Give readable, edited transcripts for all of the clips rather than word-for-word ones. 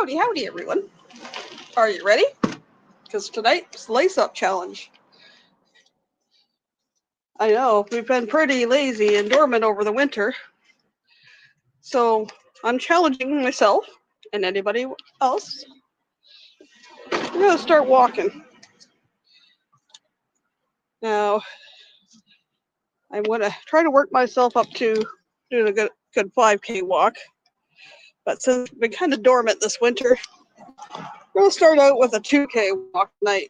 Howdy, howdy, everyone. Are you ready? Because tonight's lace-up challenge. I know, we've been pretty lazy and dormant over the winter. So, I'm challenging myself and anybody else. We're going to start walking. Now, I'm going to try to work myself up to doing a good 5K walk. But since we've been kind of dormant this winter, we're going to start out with a 2K walk tonight.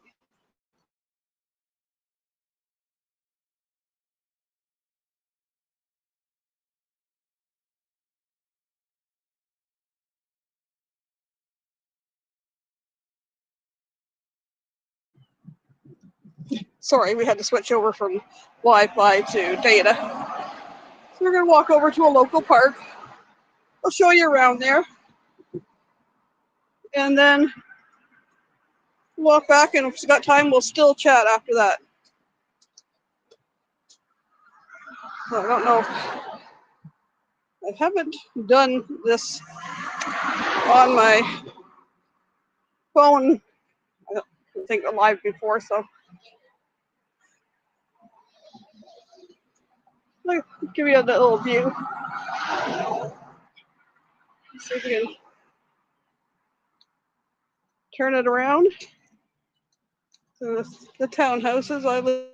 Sorry, we had to switch over from Wi-Fi to data. So we're going to walk over to a local park. I'll show you around there. And then walk back, and if we've got time, we'll still chat after that. I don't know. I haven't done this on my phone, I don't think, live before, so I'll give you a little view. See if we can turn it around. So the townhouses I live.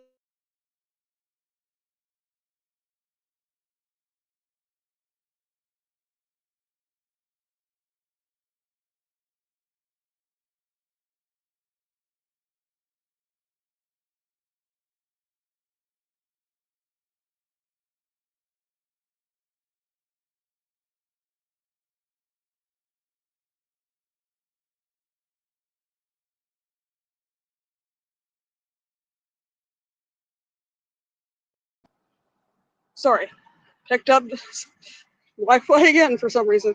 Sorry, picked up Wi-Fi again for some reason.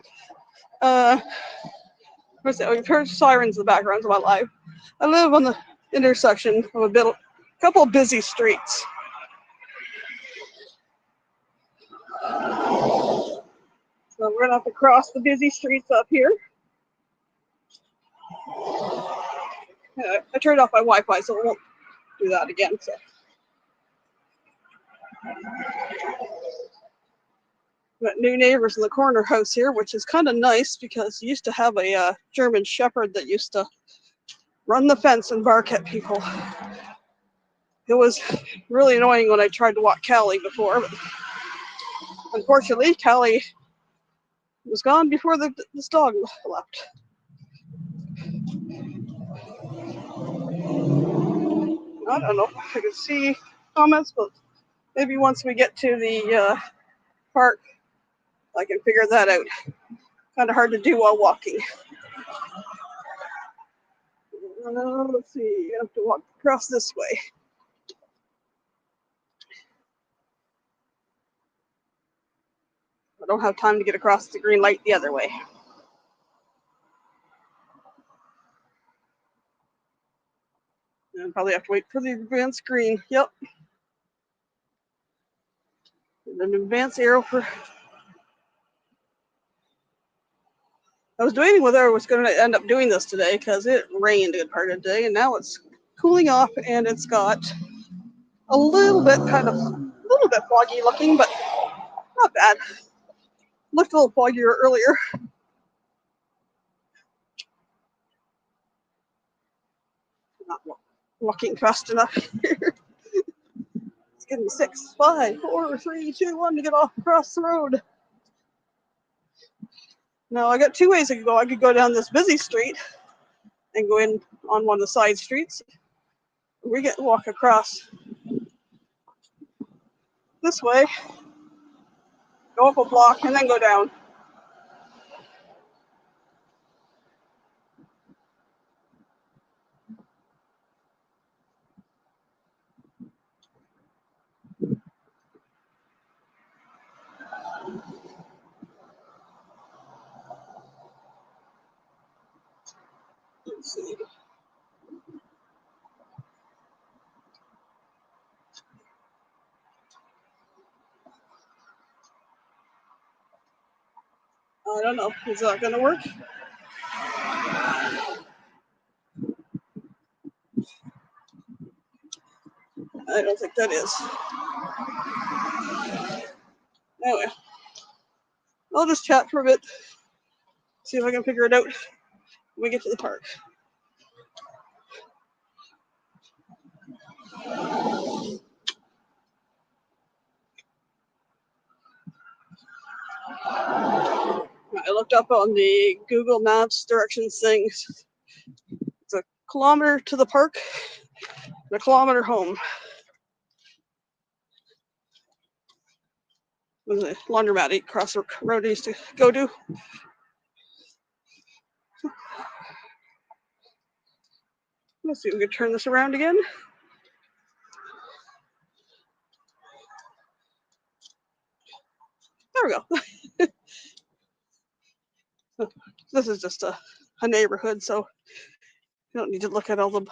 We've heard sirens in the background of my life. I live on the intersection of a couple of busy streets. So we're gonna have to cross the busy streets up here. I turned off my Wi-Fi, so it won't do that again. So. Got new neighbors in the corner house here, which is kind of nice because you used to have a German Shepherd that used to run the fence and bark at people. It was really annoying when I tried to walk Callie before, but unfortunately, Callie was gone before this dog left. I don't know if I can see comments, but maybe once we get to the park, I can figure that out. Kind of hard to do while walking. Let's see, you have to walk across this way. I don't have time to get across the green light the other way. And probably have to wait for the advanced green. Yep. An advanced arrow for. I was debating whether I was going to end up doing this today because it rained a good part of the day, and now it's cooling off, and it's got a little bit foggy looking, but not bad. Looked a little foggier earlier. Not walking fast enough here. It's getting 6, 5, 4, 3, 2, 1 to get off across the road. Now I got two ways I could go. I could go down this busy street and go in on one of the side streets. We get to walk across this way, go up a block, and then go down. Let's see. I don't know. Is that going to work? I don't think that is. Anyway, I'll just chat for a bit, see if I can figure it out when we get to the park. I looked up on the Google Maps directions things. It's a kilometer to the park and a kilometer home. There's a laundromat across the road I used to go to. Let's see if we can turn this around again. There we go. This is just a neighborhood, so you don't need to look at all the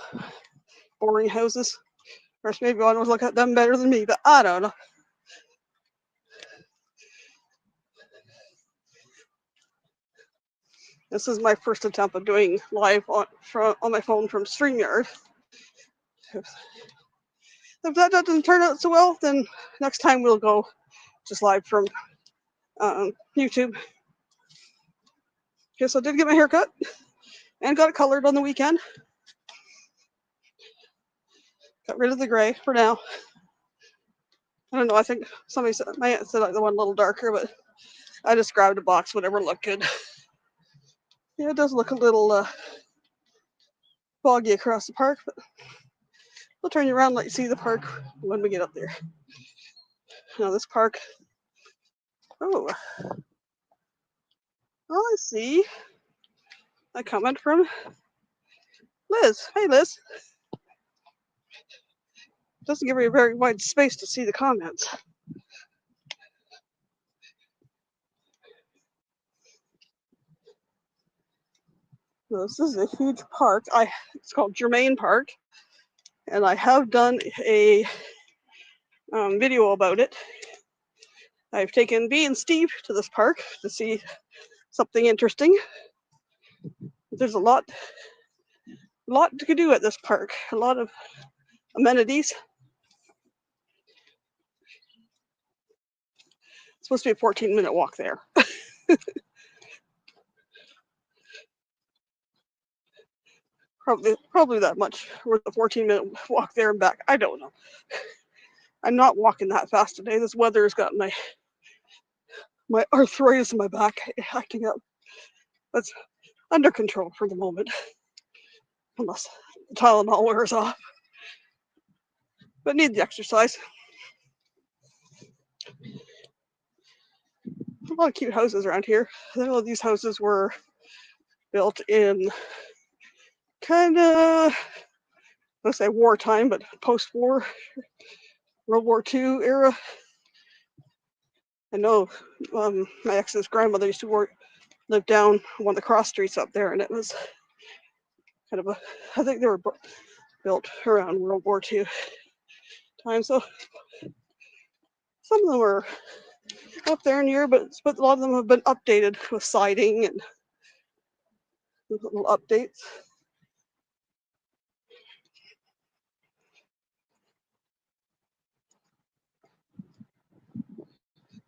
boring houses. Or maybe one would look at them better than me, but I don't know. This is my first attempt at doing live on my phone from StreamYard. If that doesn't turn out so well, then next time we'll go just live from YouTube. Okay, so I did get my hair cut and got it colored on the weekend. Got rid of the gray for now. I don't know, I think somebody said, my aunt said I the one a little darker, but I just grabbed a box, whatever looked good. Yeah, it does look a little foggy across the park, but we'll turn you around and let you see the park when we get up there. Now this park, oh, I see a comment from Liz. Hey, Liz. Doesn't give you a very wide space to see the comments. This is a huge park. It's called Germain Park, and I have done a video about it. I've taken B and Steve to this park to see something interesting. There's a lot to do at this park. A lot of amenities. It's supposed to be a 14-minute walk there. Probably that much. Worth a 14-minute walk there and back. I don't know. I'm not walking that fast today. This weather has got my arthritis in my back acting up. That's under control for the moment, unless the Tylenol wears off. But need the exercise. A lot of cute houses around here. I know these houses were built in kind of, let's say wartime, but post-war, World War II era. I know my ex's grandmother used to live down one of the cross streets up there, and it was kind of I think they were built around World War II time. So some of them were up there in year, but a lot of them have been updated with siding and little updates.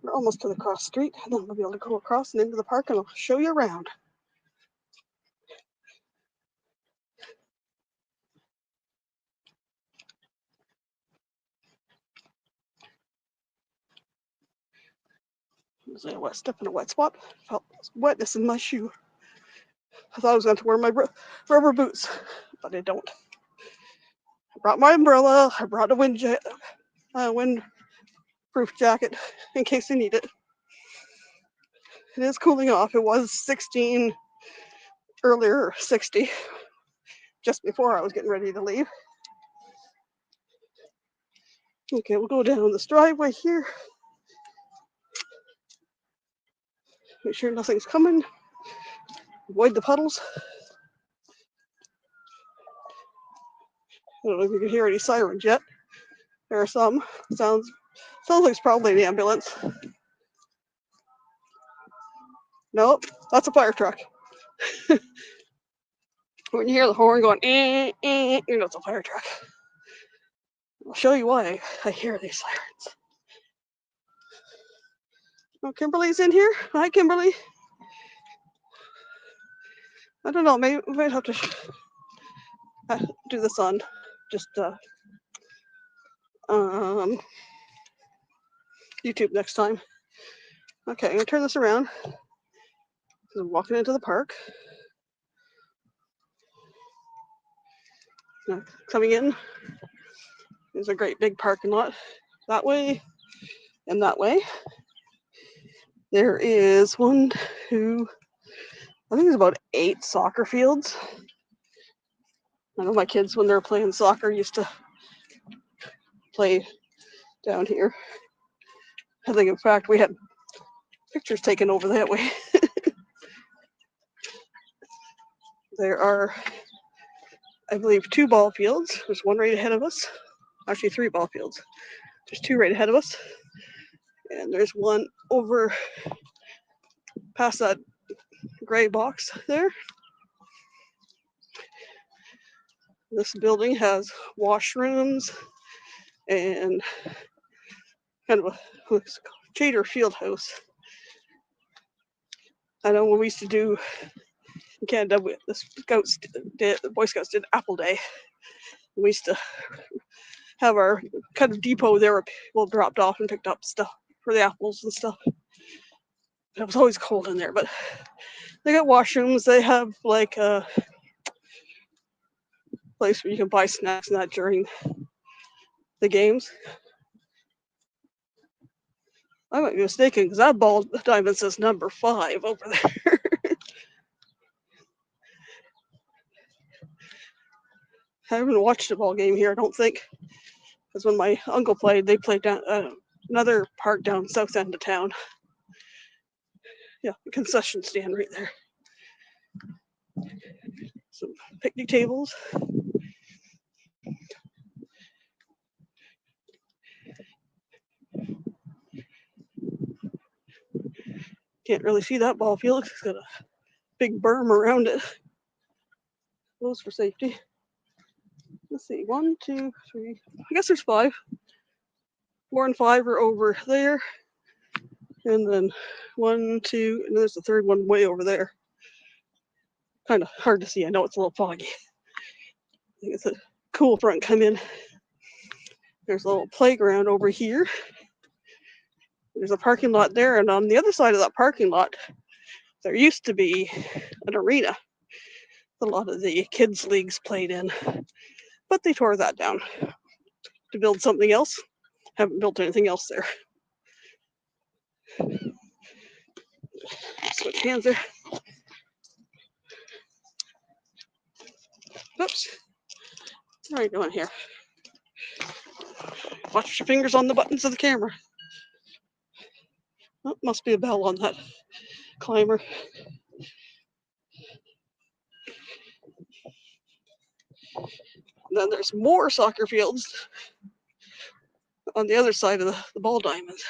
We're almost to the cross street, and then we'll be able to go across and into the park, and I'll show you around. Was I a step in a wet spot? Felt wetness in my shoe. I thought I was going to wear my rubber boots, but I don't. I brought my umbrella. I brought a windproof jacket in case I need it. It is cooling off. It was 16 earlier, 60, just before I was getting ready to leave. Okay, we'll go down this driveway here. Make sure nothing's coming. Avoid the puddles. I don't know if you can hear any sirens yet. There are some. Sounds like it's probably the ambulance. Nope, that's a fire truck. When you hear the horn going, you know it's a fire truck. I'll show you why I hear these sirens. Oh, Kimberly's in here. Hi, Kimberly. I don't know. Maybe we might have to do this on just YouTube next time. Okay, I'm gonna turn this around. I'm walking into the park. Coming in, there's a great big parking lot that way and that way. There is one, two, I think there's about 8 soccer fields. I know my kids, when they were playing soccer, used to play down here. I think, in fact, we had pictures taken over that way. There are, I believe, 2 ball fields. There's one right ahead of us. Actually, 3 ball fields. There's 2 right ahead of us. And there's one over past that gray box there. This building has washrooms and kind of a Chater field house. I know when we used to do in Canada, the Boy Scouts did Apple Day. We used to have our kind of depot there where people dropped off and picked up stuff for the apples and stuff. It was always cold in there, but they got washrooms. They have like a place where you can buy snacks and that during the games. I might be mistaken because that ball diamond says number 5 over there. I haven't watched a ball game here, I don't think, because when my uncle played, they played down another park down south end of town. Yeah, the concession stand right there. Some picnic tables. Can't really see that ball field. It's got a big berm around it. Closed for safety. Let's see, 1, 2, 3. I guess there's 5. 4 and 5 are over there. And then 1, 2, and there's the third one way over there. Kind of hard to see. I know it's a little foggy. I think it's a cool front come in. There's a little playground over here. There's a parking lot there, and on the other side of that parking lot, there used to be an arena. A lot of the kids' leagues played in, but they tore that down to build something else. Haven't built anything else there. Switch hands there. Oops. What are you doing here? Watch your fingers on the buttons of the camera. Oh, must be a bell on that climber. And then there's more soccer fields on the other side of the ball diamonds.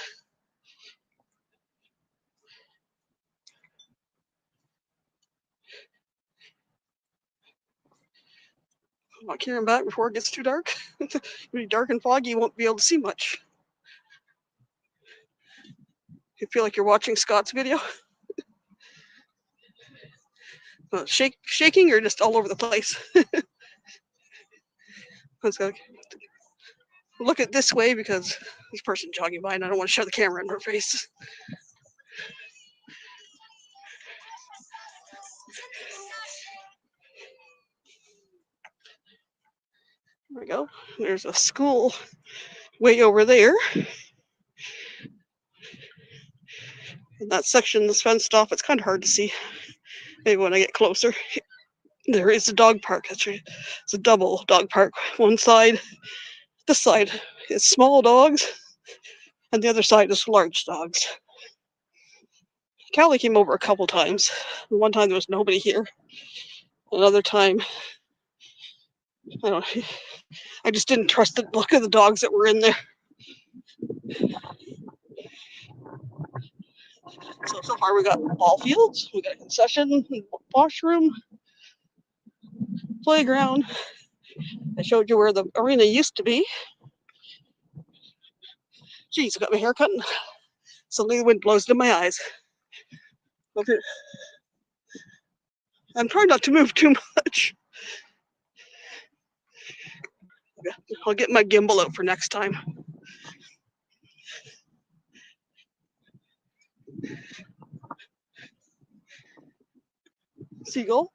I'm not carrying back before it gets too dark. It'll be dark and foggy, you won't be able to see much. You feel like you're watching Scott's video? Shaking or just all over the place? Let's go. Look at this way because this person jogging by and I don't want to shove the camera in her face. There we go. There's a school way over there. And that section is fenced off. It's kind of hard to see. Maybe when I get closer. There is a dog park. It's a double dog park. One side, this side is small dogs, and the other side is large dogs. Callie came over a couple times. One time there was nobody here. Another time, I just didn't trust the look of the dogs that were in there. So far we got ball fields, we got a concession, washroom, playground. I showed you where the arena used to be. Jeez, I got my hair cut and suddenly the wind blows into my eyes. Okay. I'm trying not to move too much. I'll get my gimbal out for next time. Seagull.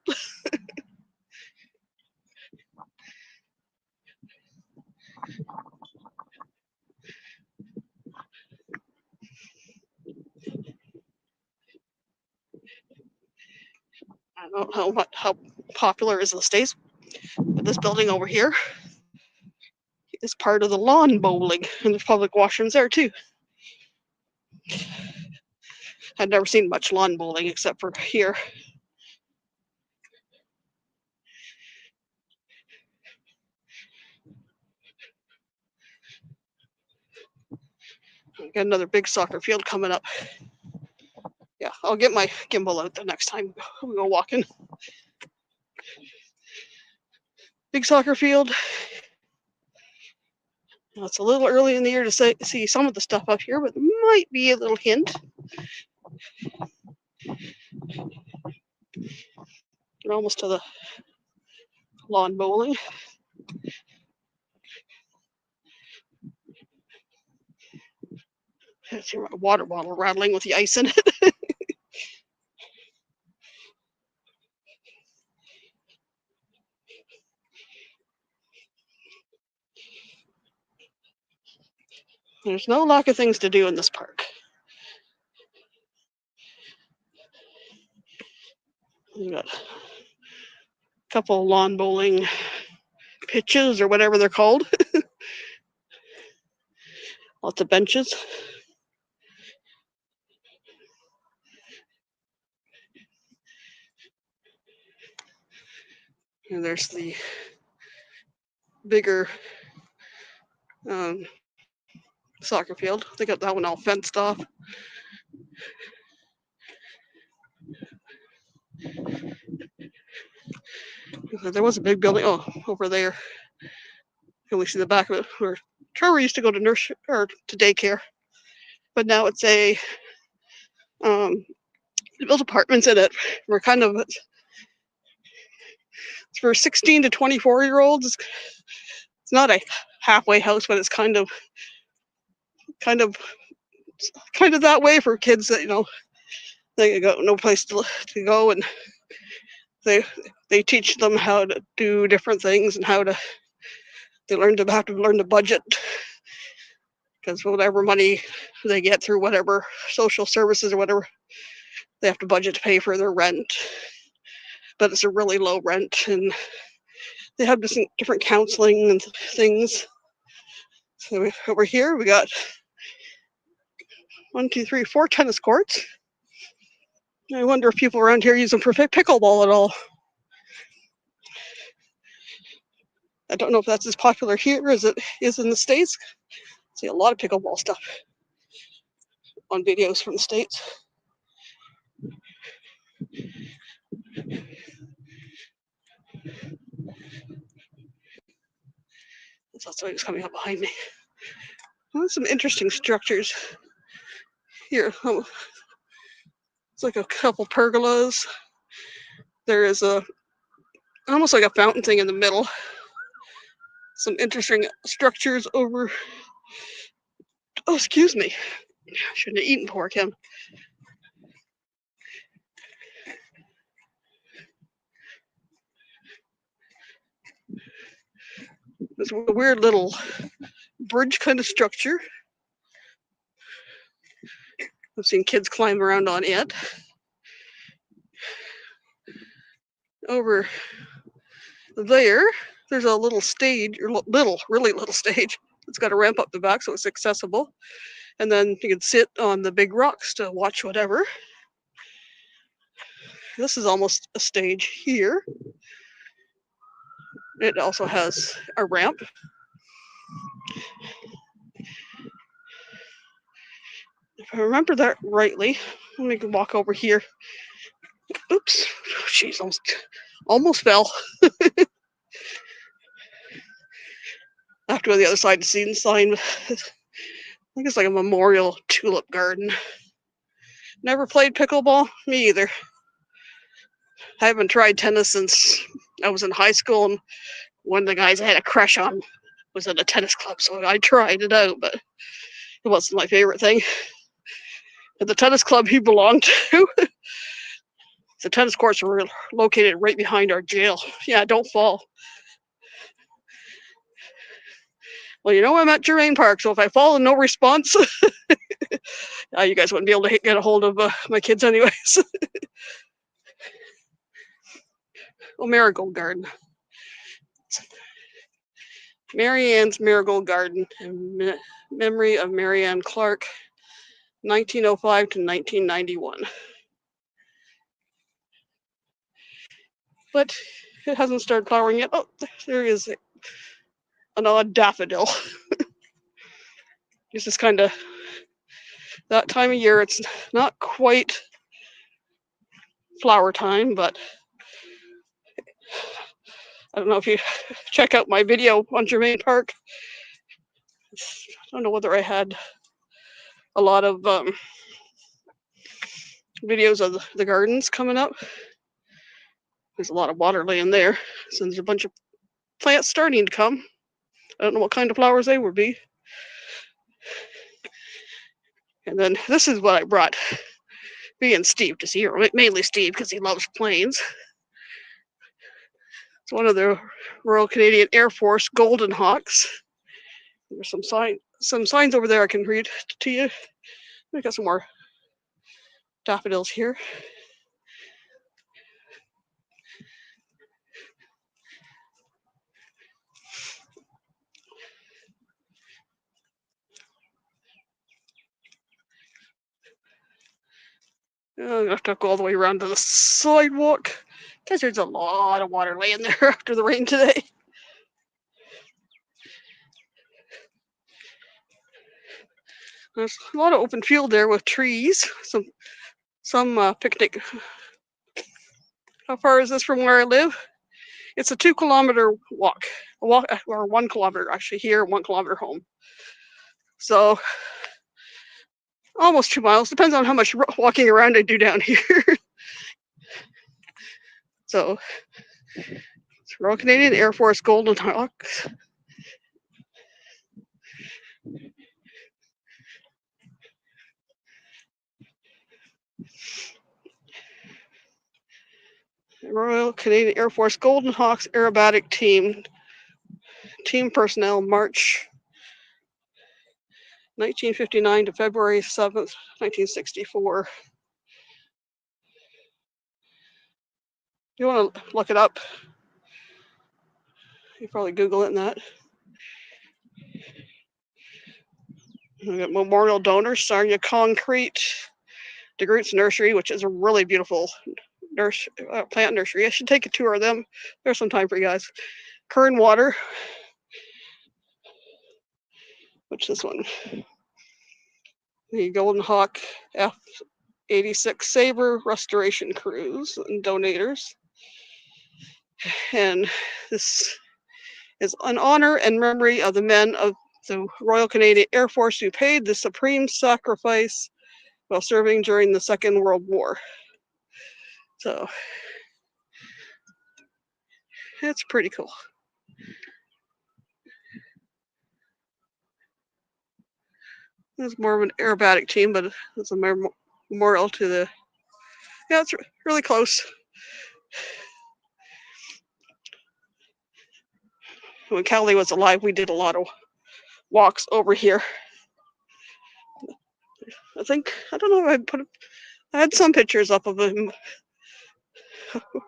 I don't know how popular is in the States, but this building over here is part of the lawn bowling, and there's public washrooms there too. I've never seen much lawn bowling except for here. Got another big soccer field coming up. Yeah, I'll get my gimbal out the next time we go walking. Big soccer field. Well, it's a little early in the year to see some of the stuff up here, but there might be a little hint. We're almost to the lawn bowling. I see my water bottle rattling with the ice in it. There's no lack of things to do in this park. We got a couple of lawn bowling pitches or whatever they're called. Lots of benches. And there's the bigger soccer field. They got that one all fenced off. There was a big building over there. You can only see the back of it where Trevor used to go to nursery or to daycare, but now it's a built apartments in it. We're kind of it's for 16 to 24-year-olds. It's not a halfway house, but it's kind of that way for kids that they got no place to go, and they teach them how to do different things and they have to learn to budget, because whatever money they get through whatever social services or whatever, they have to budget to pay for their rent. But it's a really low rent, and they have different counseling and things. So over here we got 1, 2, 3, 4 tennis courts. I wonder if people around here use them for pickleball at all. I don't know if that's as popular here as it is in the States. I see a lot of pickleball stuff on videos from the States. That's why it's coming up behind me. Well, some interesting structures here. It's like a couple pergolas. There is almost like a fountain thing in the middle. Some interesting structures over. Oh, excuse me. I shouldn't have eaten pork, him. This weird little bridge kind of structure. I've seen kids climb around on it. Over there's a little stage, or really little stage. It's got a ramp up the back so it's accessible. And then you can sit on the big rocks to watch whatever. This is almost a stage here. It also has a ramp. If I remember that rightly, let me walk over here. Oops, jeez, almost fell. I have to go to the other side to see the sign. think it's like a memorial tulip garden. Never played pickleball? Me either. I haven't tried tennis since I was in high school, and one of the guys I had a crush on was at a tennis club, so I tried it out, but it wasn't my favorite thing. At the tennis club he belonged to, the tennis courts were located right behind our jail. Yeah, don't fall. Well, you know I'm at Germain Park, so if I fall and no response, you guys wouldn't be able to get a hold of my kids anyways. Oh, Marigold Garden. Mary Ann's Marigold Garden, in memory of Mary Ann Clark, 1905 to 1991. But it hasn't started flowering yet. Oh, there is an odd daffodil. This is kind of that time of year. It's not quite flower time, but I don't know if you check out my video on Germain Park. I don't know whether I had a lot of videos of the gardens coming up. There's a lot of water laying there, so there's a bunch of plants starting to come. I don't know what kind of flowers they would be. And then this is what I brought me and Steve to see, or mainly Steve because he loves planes. It's one of the Royal Canadian Air Force Golden Hawks. There's some signs over there I can read to you. I got some more daffodils here. I'm gonna have to go all the way around to the sidewalk because there's a lot of water laying there after the rain today. There's a lot of open field there with trees, some picnic. How far is this from where I live? It's a 2-kilometer walk, or 1 kilometer actually here, 1 kilometer home. So almost 2 miles, depends on how much walking around I do down here. So it's Royal Canadian Air Force Golden Hawks. Royal Canadian Air Force Golden Hawks Aerobatic Team personnel, March 1959 to February 7th, 1964. You want to look it up? You probably Google it and that. We got Memorial Donors, Sarnia Concrete, DeGroots Nursery, which is a really beautiful plant nursery. I should take a tour of them. There's some time for you guys. Kern Water, which is this one? The Golden Hawk F-86 Sabre Restoration Crews and Donators. And this is an honor and memory of the men of the Royal Canadian Air Force who paid the supreme sacrifice while serving during the Second World War. So it's pretty cool. It's more of an aerobatic team, but it's a memorial to the, yeah, it's really close. When Callie was alive, we did a lot of walks over here. I don't know if I had some pictures up of him.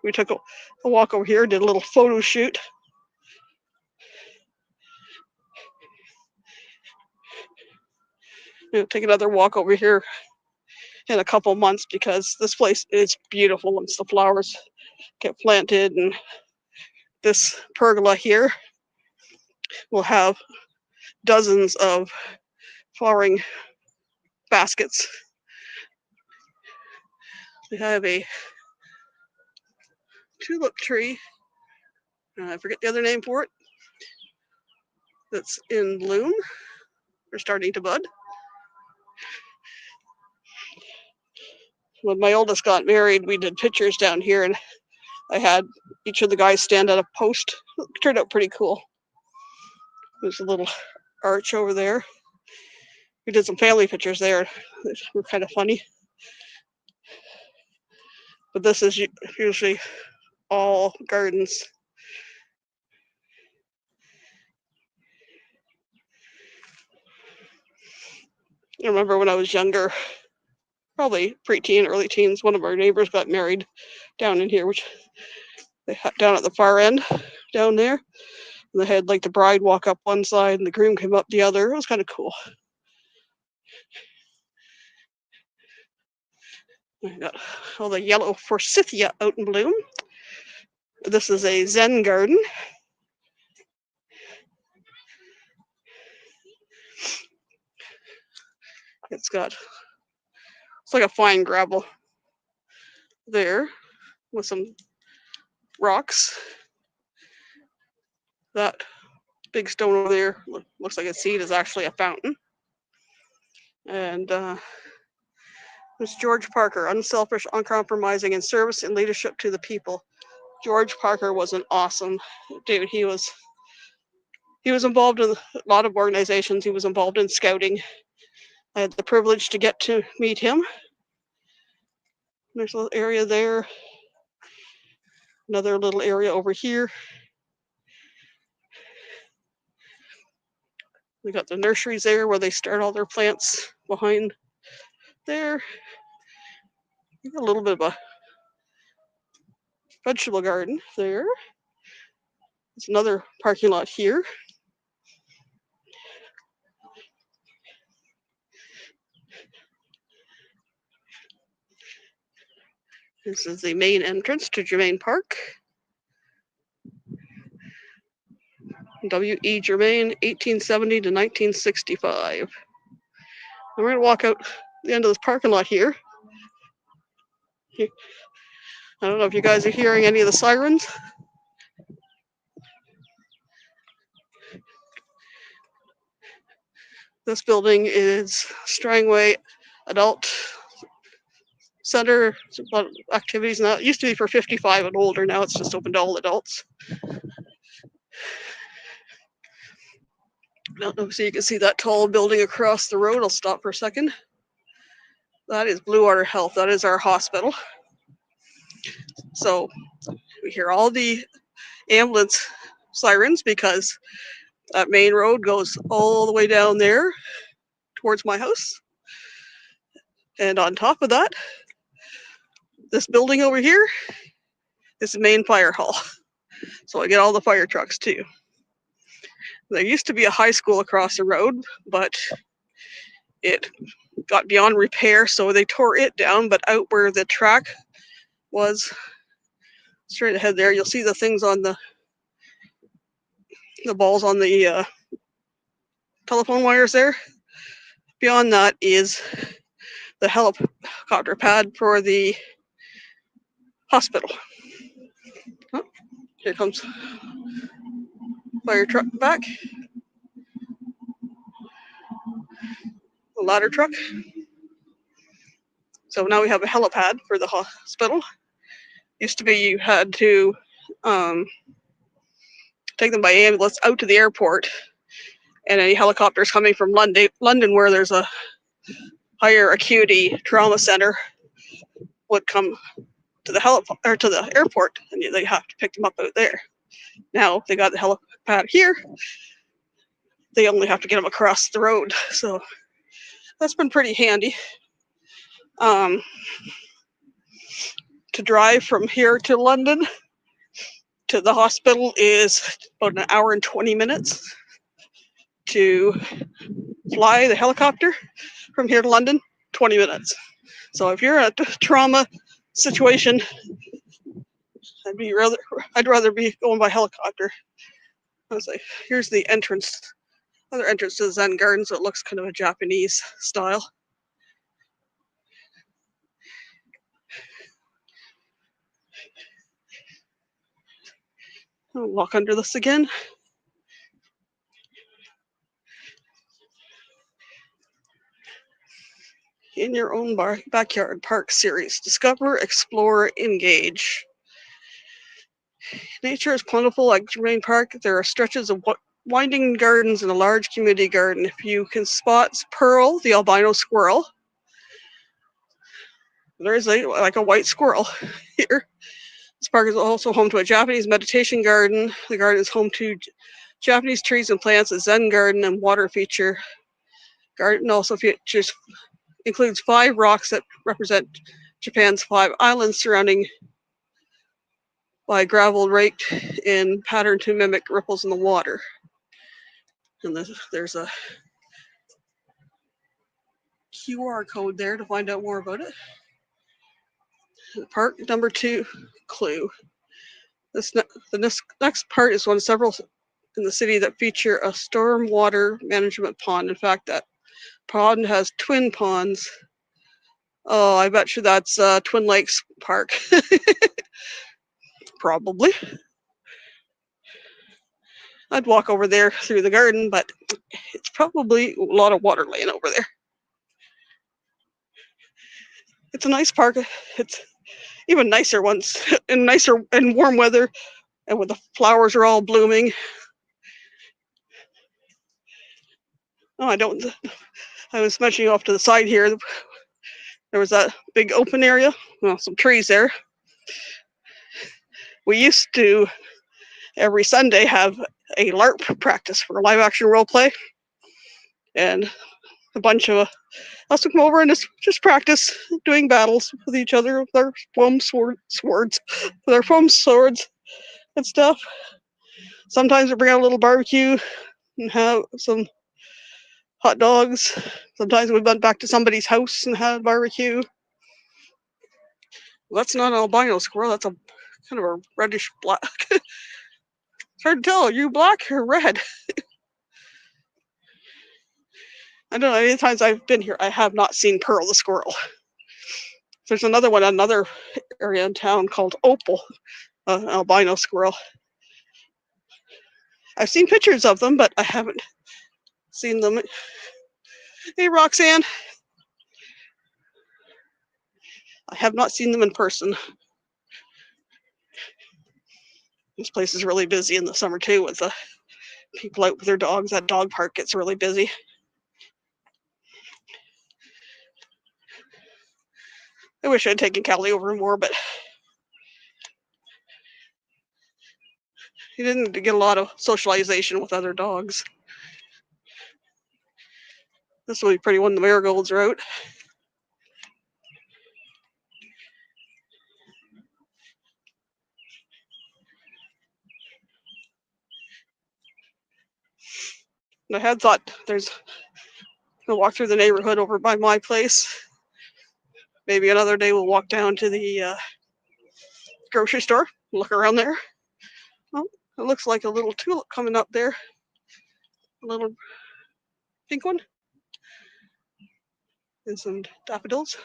We took a walk over here, did a little photo shoot. Take another walk over here in a couple months because this place is beautiful once the flowers get planted, and this pergola here will have dozens of flowering baskets. We have a tulip tree, I forget the other name for it, that's in bloom or starting to bud. when my oldest got married, we did pictures down here, and I had each of the guys stand at a post. It turned out pretty cool. There's a little arch over there. We did some family pictures there. They were kind of funny. But this is usually all gardens. I remember when I was younger, probably preteen, early teens, one of our neighbors got married down in here, which they had down at the far end down there. And they had like the bride walk up one side and the groom came up the other. It was kind of cool. I got all the yellow forsythia out in bloom. This is a Zen garden. It's like a fine gravel there with some rocks. That big stone over there looks like a seed is actually a fountain. And there's George Parker, unselfish, uncompromising, in service and leadership to the people. George Parker was an awesome dude. He was involved in a lot of organizations. He was involved in scouting. I had the privilege to get to meet him. There's a little area there. Another little area over here. We got the nurseries there where they start all their plants behind there. We got a little bit of a vegetable garden there. There's another parking lot here. This is the main entrance to Germain Park. W.E. Germain, 1870 to 1965. And we're going to walk out the end of this parking lot here. I don't know if you guys are hearing any of the sirens. This building is Strangway Adult Center. There's a lot of activities now. It used to be for 55 and older. Now it's just open to all adults. I don't know, so you can see that tall building across the road. I'll stop for a second. That is Blue Water Health. That is our hospital. So we hear all the ambulance sirens because that main road goes all the way down there towards my house. And on top of that, this building over here is the main fire hall. So I get all the fire trucks too. There used to be a high school across the road, but it got beyond repair, so they tore it down. But out where the track was, straight ahead there, you'll see the things on the balls on the telephone wires there. Beyond that is the helicopter pad for the hospital. Oh, here comes fire truck back. The ladder truck. So now we have a helipad for the hospital. Used to be you had to take them by ambulance out to the airport, and any helicopters coming from London, where there's a higher acuity trauma center, would come to the to the airport, and they have to pick them up out there. Now they got the helipad here. They only have to get them across the road, so that's been pretty handy. To drive from here to London to the hospital is about an hour and 20 minutes. To fly the helicopter from here to London, 20 minutes. So if you're at a trauma situation, I'd rather be going by helicopter. I was like, here's the entrance, other entrance to the Zen Garden, so it looks kind of a Japanese style. I'll walk under this again. in your own backyard park series. Discover, explore, engage. Nature is plentiful at Germain Park. There are stretches of winding gardens and a large community garden. If you can spot Pearl, the albino squirrel, there is a white squirrel here. This park is also home to a Japanese meditation garden. The garden is home to Japanese trees and plants, a Zen garden, and water feature. Garden also includes 5 rocks that represent Japan's 5 islands surrounding by gravel raked in pattern to mimic ripples in the water. And there's a QR code there to find out more about it. Park number 2, clue. The next part is one of several in the city that feature a stormwater management pond. In fact, that pond has twin ponds. Oh, I bet you that's Twin Lakes Park. Probably. I'd walk over there through the garden, but it's probably a lot of water laying over there. It's a nice park. It's even nicer once in nicer and warm weather, and when the flowers are all blooming. Oh, I was mentioning off to the side here, there was that big open area, well, some trees there. We used to every Sunday have a LARP practice for live action role play, and a bunch of us would come over and just practice doing battles with each other with our foam swords and stuff. Sometimes we bring out a little barbecue and have some hot dogs. Sometimes we went back to somebody's house and had barbecue. Well, that's not an albino squirrel. That's a kind of a reddish black. It's hard to tell. Are you black or red? I don't know. Any times I've been here, I have not seen Pearl the squirrel. There's another area in town called Opal, an albino squirrel. I've seen pictures of them, but I haven't seen them. Hey, Roxanne. I have not seen them in person. This place is really busy in the summer too, with the people out with their dogs. That dog park gets really busy. I wish I'd taken Callie over more, but he didn't get a lot of socialization with other dogs. This will be pretty when the marigolds are out. And I had thought we'll walk through the neighborhood over by my place. Maybe another day we'll walk down to the grocery store, look around there. Oh, it looks like a little tulip coming up there. A little pink one. And some daffodils.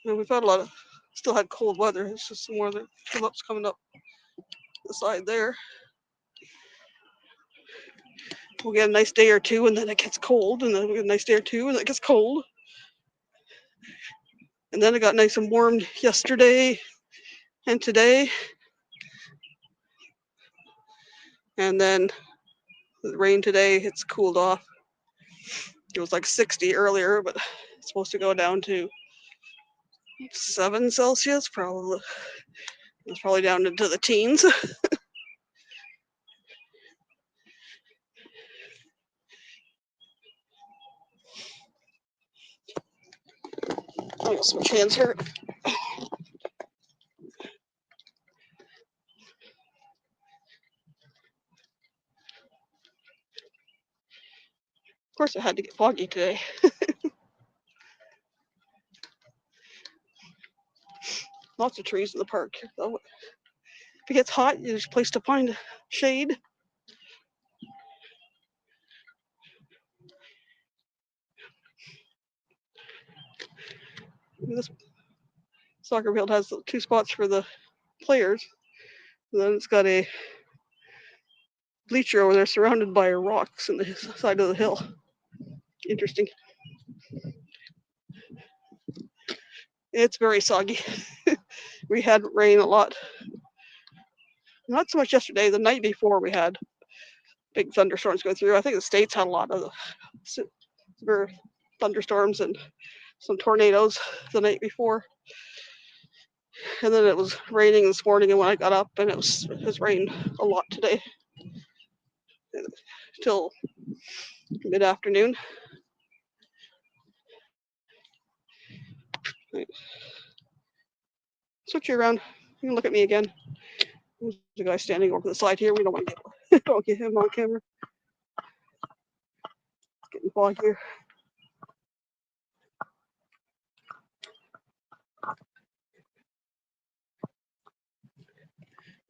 And we've had still had cold weather. It's just some more of the tulips coming up the side there. We'll get a nice day or two and then it gets cold, and then we'll get a nice day or two and it gets cold. And then it got nice and warm yesterday and today. And then the rain today, it's cooled off. It was like 60 earlier, but it's supposed to go down to 7 Celsius, probably. It's probably down into the teens. I'm gonna switch hands here. Of course, it had to get foggy today. Lots of trees in the park, though. If it gets hot, there's a place to find shade. This soccer field has 2 spots for the players. And then it's got a bleacher over there surrounded by rocks on the side of the hill. Interesting. It's very soggy. We had rain a lot. Not so much yesterday. The night before we had big thunderstorms go through. I think the States had a lot of severe thunderstorms and some tornadoes the night before. And then it was raining this morning, and when I got up, and it has rained a lot today till mid-afternoon. Right. Switch you around. You can look at me again. There's a guy standing over the side here. We don't want to get him on camera. It's getting foggy here.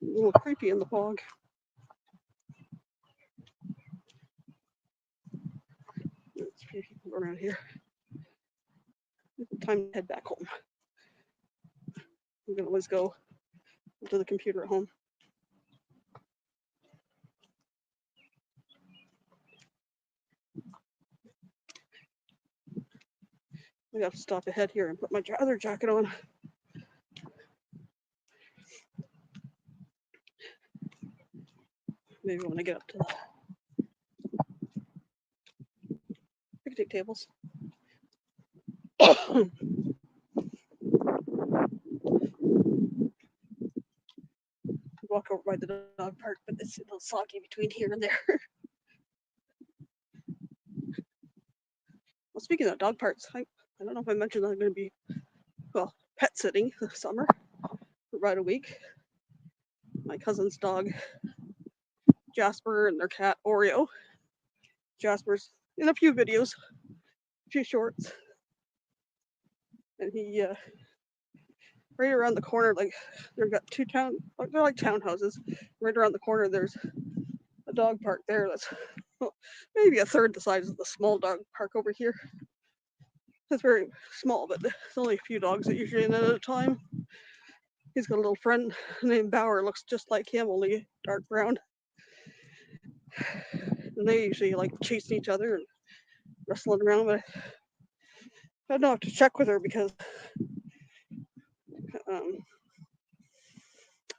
A little creepy in the fog. There's a few people around here. Time to head back home. We can always go to the computer at home. I got to stop ahead here and put my other jacket on. Maybe when I get up to the picnic tables. Walk over by the dog park, but it's a little soggy between here and there. Well, speaking of dog parks, I don't know if I mentioned I'm going to be, pet sitting this summer for about a week. My cousin's dog, Jasper, and their cat, Oreo. Jasper's in a few videos, a few shorts. And he, right around the corner, like, they've got they're like townhouses. Right around the corner, there's a dog park there that's maybe a third the size of the small dog park over here. It's very small, but there's only a few dogs that usually in it at a time. He's got a little friend named Bauer, looks just like him, only dark brown. And they usually like chasing each other and wrestling around, but I don't have to check with her because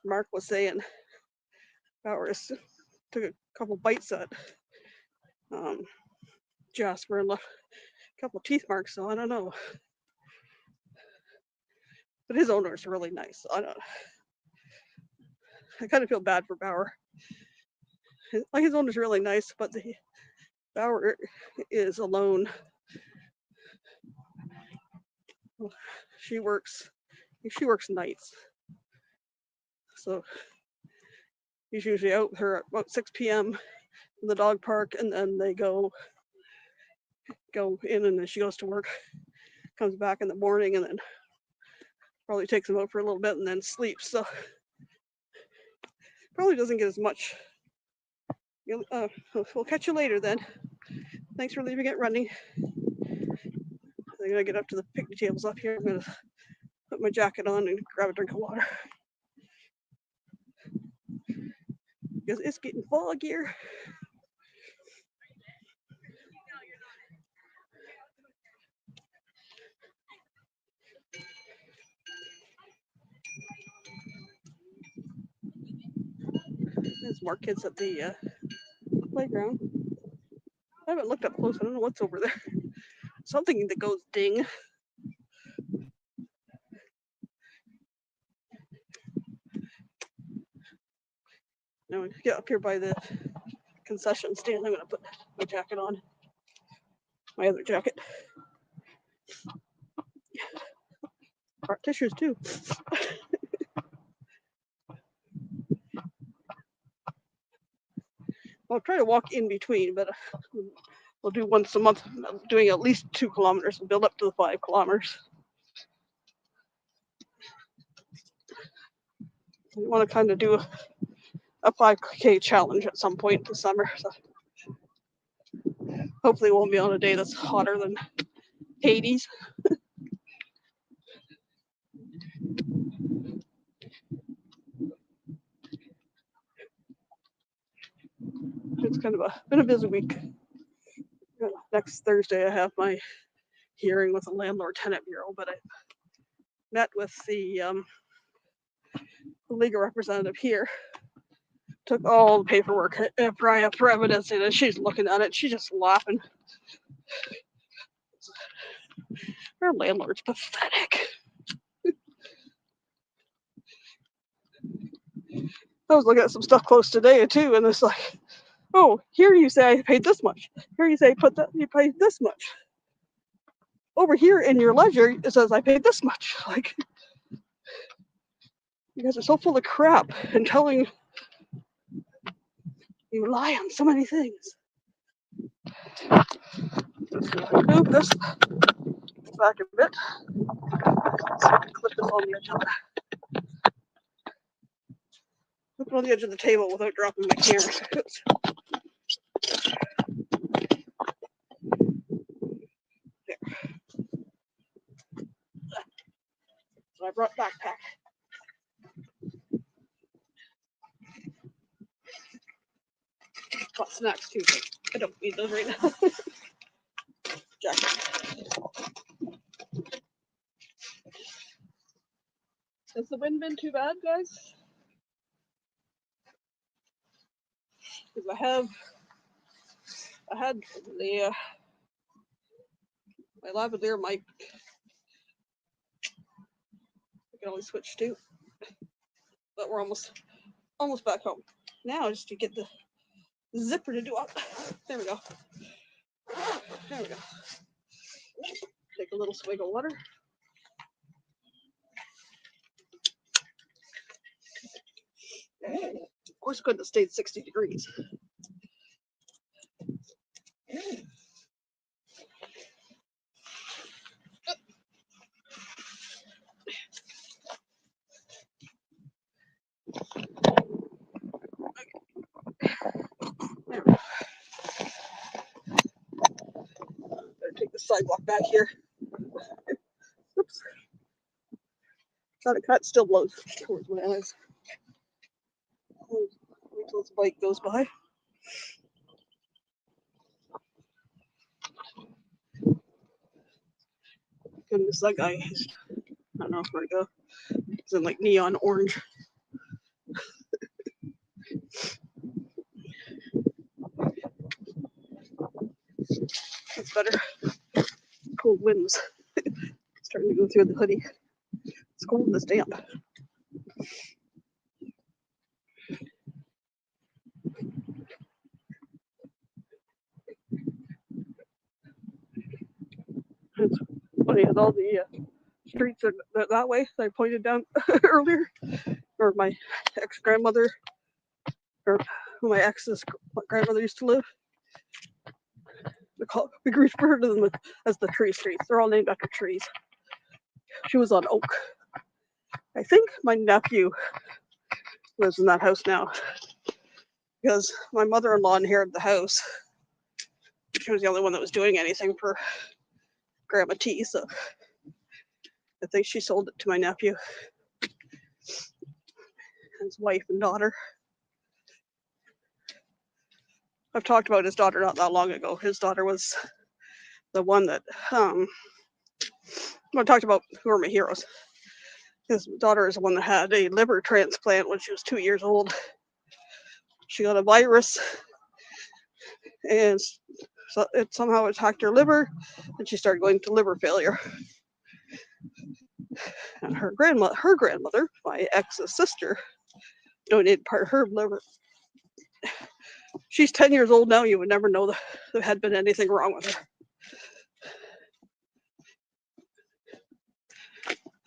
Mark was saying Bauer took a couple bites at Jasper and left a couple teeth marks, so I don't know. But his owner is really nice. I kind of feel bad for Bauer. His owner's really nice, but Bauer is alone. She works nights, so he's usually out with her at about 6 p.m. in the dog park, and then they go in, and then she goes to work, comes back in the morning, and then probably takes him out for a little bit and then sleeps. So probably doesn't get as much. We'll catch you later then. Thanks for leaving it running. I'm gonna get up to the picnic tables up here. I'm gonna put my jacket on and grab a drink of water because it's getting foggier. There's more kids at the playground. I haven't looked up close. I don't know what's over there. Something that goes ding. Now we get up here by the concession stand. I'm gonna put my jacket on. My other jacket. Brought tissues too. I'll try to walk in between, but we'll do once a month. I'm doing at least 2 kilometers and build up to the 5 kilometers. We want to kind of do a 5K challenge at some point this summer. So hopefully, it won't be on a day that's hotter than Hades. it's kind of been a busy week. Next Thursday, I have my hearing with the landlord-tenant bureau, but I met with the legal representative here. Took all the paperwork for evidence, and she's looking at it. She's just laughing. Our landlord's pathetic. I was looking at some stuff close today too, and it's like, oh, here you say I paid this much. Here you say you paid this much. Over here in your ledger, it says I paid this much. Like, you guys are so full of crap and telling you lie on so many things. Move this back a bit. So I can clip this on the edge of Clip it on the edge of the table without dropping my camera. So I brought backpack. Got snacks too, but I don't need those right now. Jacket. Has the wind been too bad, guys? Because I had the my lavalier mic. I can only switch to, but we're almost back home. Now just to get the zipper to do up. There we go. There we go. Take a little swig of water. Of course, it couldn't have stayed 60 degrees. There we go. Better take the sidewalk back here. Oops. Got a cut, still blows towards my eyes. Wait till this bike goes by. Goodness, that guy, I don't know where to go. It's in like neon orange. That's better. Cold winds. Starting to go through the hoodie. It's cold and it's damp. It's funny, as all the streets are that way that I pointed down earlier, or my ex-grandmother, or my ex's grandmother used to live. We refer to them as the tree streets. They're all named after trees. She was on Oak. I think my nephew lives in that house now because my mother-in-law inherited the house. She was the only one that was doing anything for Grandma T, so I think she sold it to my nephew, his wife and daughter. I've talked about his daughter not that long ago. His daughter was the one that I talked about who are my heroes. His daughter is the one that had a liver transplant when she was 2 years old. She got a virus and so it somehow attacked her liver and she started going to liver failure. And her grandmother, my ex's sister, donated part of her liver. She's 10 years old now. You would never know that there had been anything wrong with her.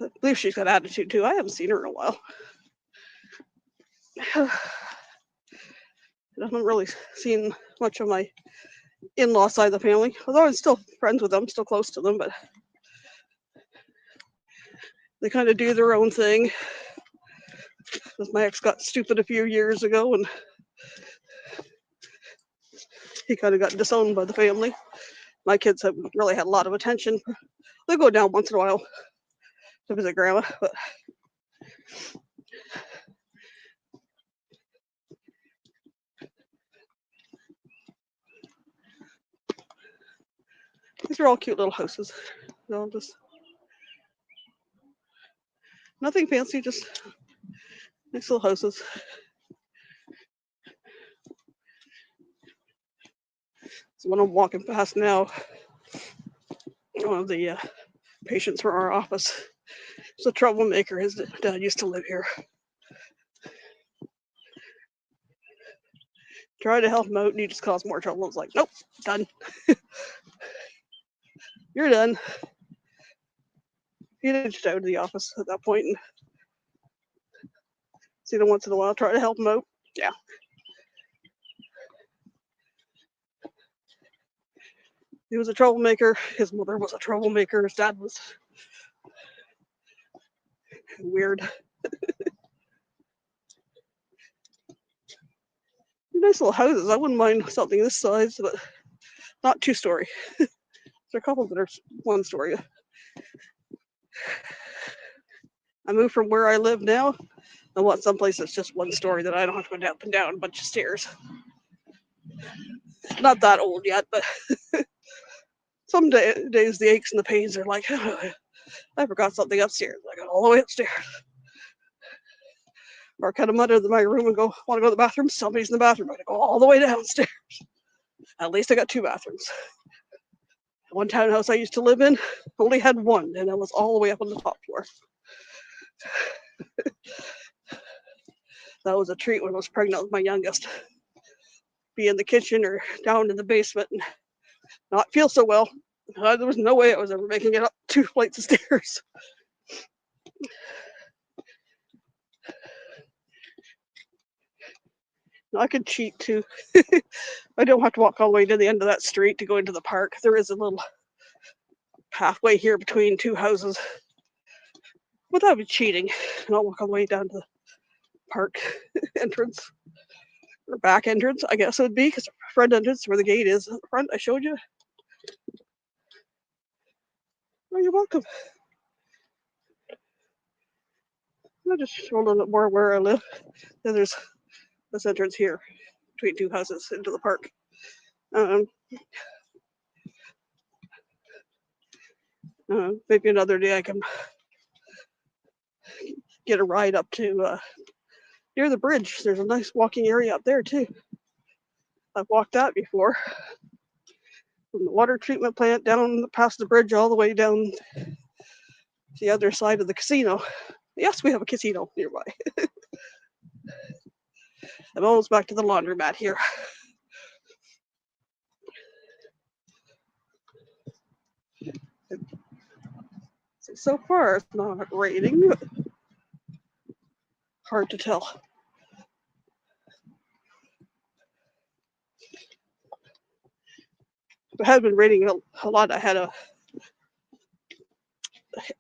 I believe she's got attitude too. I haven't seen her in a while. I haven't really seen much of my in-law side of the family, although I'm still friends with them, still close to them, but they kind of do their own thing. Because my ex got stupid a few years ago and he kind of got disowned by the family. My kids have really had a lot of attention. They go down once in a while to visit grandma, but These are all cute little houses. They're all just nothing fancy, just nice little houses. So when I'm walking past now, one of the patients from our office is a troublemaker. His dad used to live here. Tried to help him out, and he just caused more trouble. I was like, nope, done. You're done. He edged out of the office at that point and see them once in a while, try to help him out. Yeah. He was a troublemaker. His mother was a troublemaker. His dad was weird. Nice little houses. I wouldn't mind something this size, but not 2-story. There are a couple that are 1-story. I moved from where I live now. I want someplace that's just 1-story that I don't have to go up and down a bunch of stairs. Not that old yet, but some days the aches and the pains are like, oh, I forgot something upstairs. I got all the way upstairs. Or kind of mutter in my room and go, want to go to the bathroom? Somebody's in the bathroom. I gotta go all the way downstairs. At least I got 2 bathrooms. One townhouse I used to live in only had 1, and it was all the way up on the top floor. That was a treat when I was pregnant with my youngest. Be in the kitchen or down in the basement and not feel so well. There was no way I was ever making it up 2 flights of stairs. I could cheat too. I don't have to walk all the way to the end of that street to go into the park. There is a little pathway here between 2 houses. But that would be cheating. And I'll walk all the way down to the park entrance. Or back entrance, I guess it would be, because the front entrance where the gate is at the front, I showed you. Oh, you're welcome. I'll just show a little bit more where I live. Then there's this entrance here between 2 houses into the park. Maybe another day I can get a ride up to near the bridge. There's a nice walking area up there too. I've walked that before. From the water treatment plant down past the bridge all the way down the other side of the casino. Yes, we have a casino nearby. I'm almost back to the laundromat here. So far, it's not raining. Hard to tell. It had been raining a lot. I had a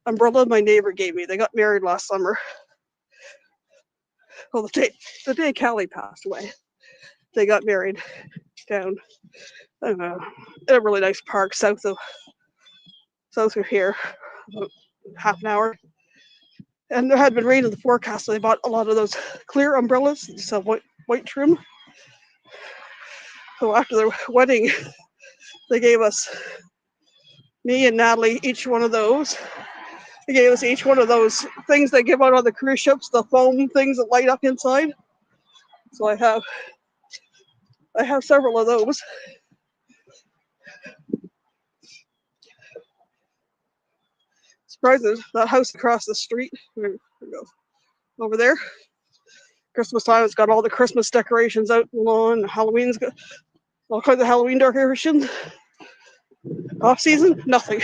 umbrella my neighbor gave me. They got married last summer. Well, the day Callie passed away, they got married down in a really nice park south of here, about half an hour. And there had been rain in the forecast, so they bought a lot of those clear umbrellas, just have white trim. So after the wedding, they gave us, me and Natalie, each one of those. They gave us each one of those things they give out on the cruise ships, the foam things that light up inside. So I have several of those. Surprised that house across the street. There we go. Over there. Christmas time, it's got all the Christmas decorations out on the lawn. Halloween's got all kinds of Halloween decorations. Off season, nothing.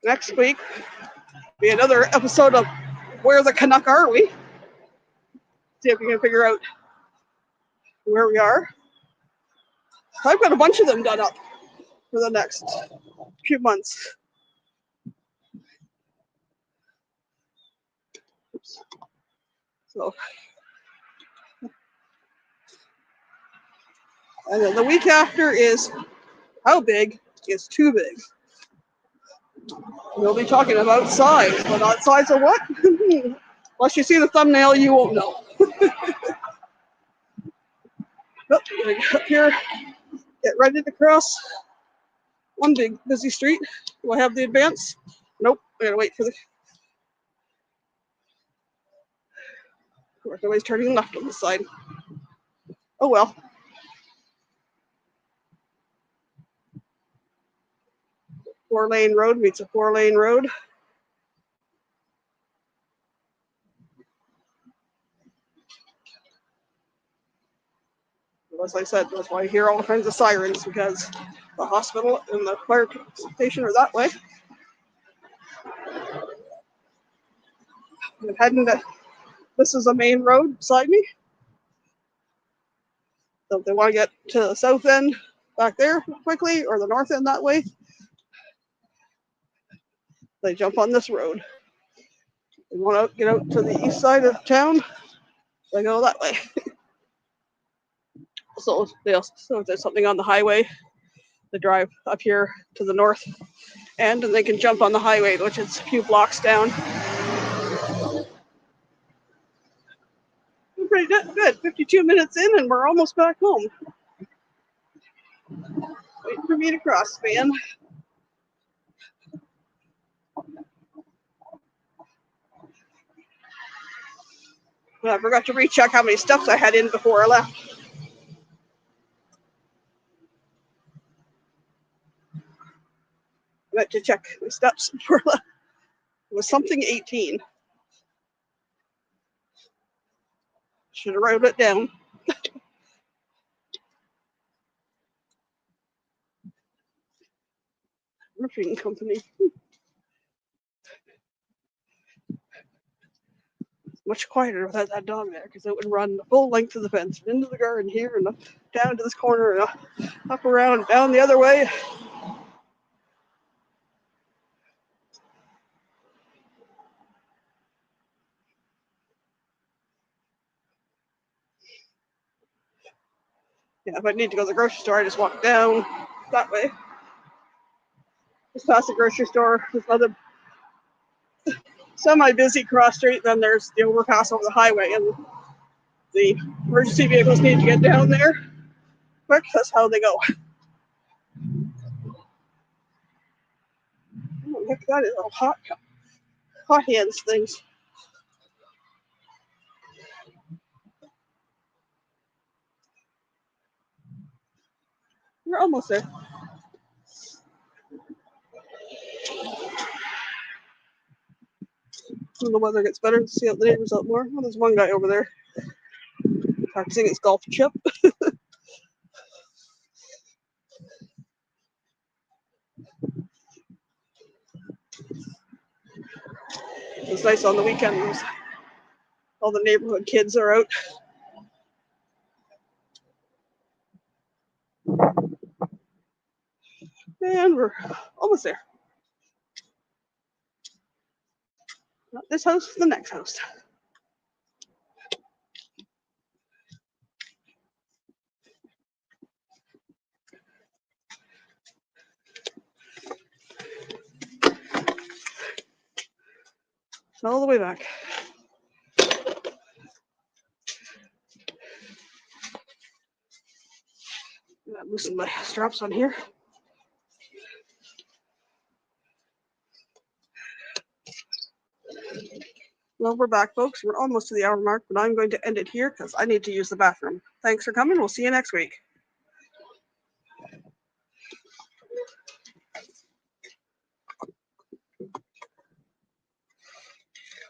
Next week, be another episode of Where the Canuck Are We? See if we can figure out where we are. I've got a bunch of them done up for the next few months. Oops. So, and then the week after is how big? is too big. We'll be talking about size, but not size of what? Unless you see the thumbnail, you won't know. Up here, get ready to cross one big busy street. Do I have the advance? Nope, I gotta wait for the. Of course, always turning left on this side. Oh well. 4-lane road meets a 4-lane road. As I said, that's why I hear all kinds of sirens, because the hospital and the fire station are that way. I'm heading to, this is a main road beside me. So if they want to get to the south end back there quickly, or the north end that way, they jump on this road. They want to get out to the east side of town, they go that way. So if there's something on the highway, they drive up here to the north end and they can jump on the highway, which is a few blocks down. Pretty good. 52 minutes in and we're almost back home. Waiting for me to cross, man. I forgot to recheck how many steps I had in before I left. I meant to check the steps before I left. It was something 18. Should have wrote it down. Roofing company. Much quieter without that dog there, because it would run the full length of the fence into the garden here and up, down to this corner and up around and down the other way. Yeah, if I need to go to the grocery store, I just walk down that way. Just past the grocery store. There's another semi-busy cross street. Then there's the overpass over the highway, and the emergency vehicles need to get down there quick. That's how they go. Oh, heck, that is a hot hands things. We're almost there. When the weather gets better, see out the neighbors out more. Well, there's one guy over there practicing his golf chip. It's nice on the weekends. All the neighborhood kids are out. And we're almost there. Not this house, the next house. All the way back. Loosen my straps on here. Well, we're back, folks. We're almost to the hour mark, but I'm going to end it here because I need to use the bathroom. Thanks for coming. We'll see you next week.